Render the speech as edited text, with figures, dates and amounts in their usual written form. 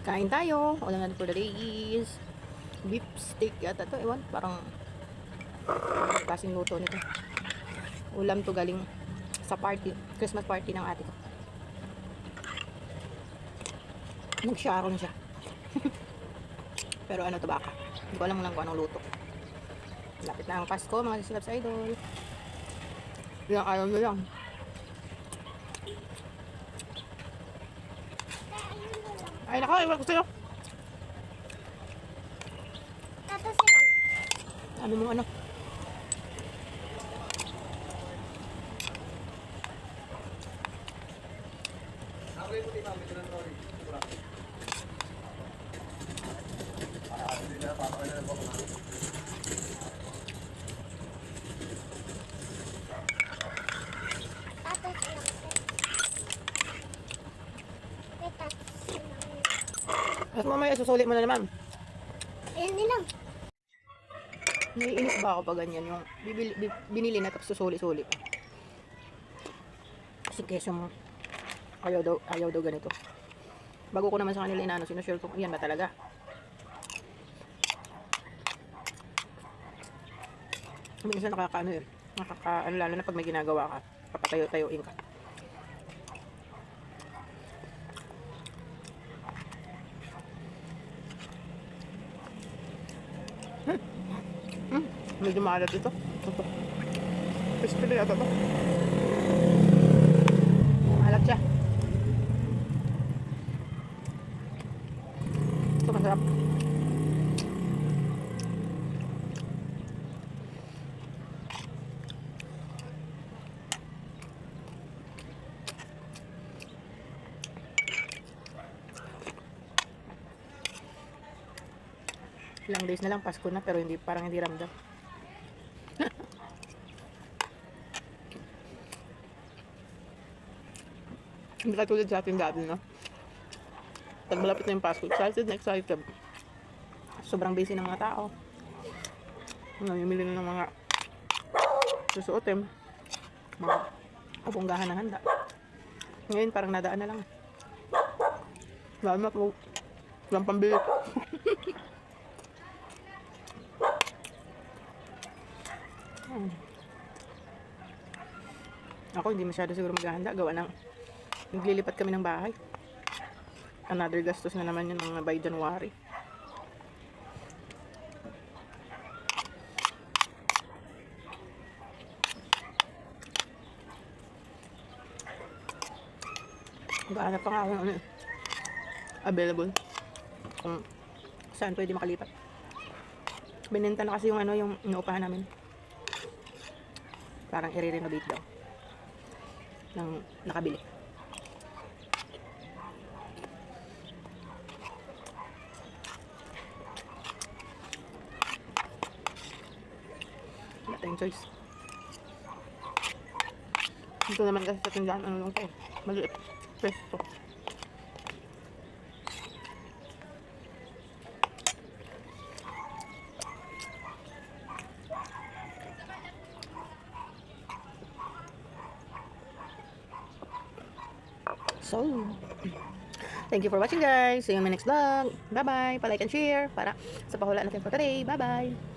Kain tayo. Ulam natin for the day is beef steak yata to. Ewan, parang klaseng luto nito. Ulam to galing sa party, Christmas party ng ate ko. Nag-sharon siya. Pero ano to baka? Hindi ko alam lang kung anong luto. Lapit na ang Pasko, mga sisilap sa idol. Ilang araw na lang. Ay nako, iwan ko sa'yo. Tapos lang. Sabi mo ano? Tapos lang. Tapos lang. At mamaya susulit mo na naman. Ayan din lang. Naiinis ba ako pag ganyan yung binili na tapos susuli-suli pa. Kasi keso mo ayaw daw ganito. Bago ko naman sa kanila inano, sinashare ko, yan ba talaga? Minsan nakakaano yun. Nakakaano lalo na pag may ginagawa ka. Papatayo-tayuin ka. Medyo maalat ito. Ito. Crispy na yata ito. Maalat siya. Ito masarap. Ilang days na lang Pasko na pero hindi, parang hindi ramdam. Hindi katulad sa atin dati, no? Pag malapit na yung Pasko, excited na excited. Sobrang busy ng mga tao. Namimili na ng mga susuotin. Mga kabunggahan ng handa. Ngayon parang nadaan na lang. Lalo na po, walang pambili. Ako hindi masyado siguro maghahanda. Gawa ng naglilipat kami ng bahay. Another gastos na naman yun mga by January. Gahanap pa nga ako ano, available kung saan pwede makalipat. Binenta na kasi yung ano, yung inuupahan namin. Parang i-renovate daw ng nakabili. Wala tayong choice. Ito naman kasi sa tindahan, ano lang to, maliit. Pesto. So, thank you for watching guys. See you in my next vlog. Bye bye. Pa-like and share para sa pahula natin for today. Bye bye.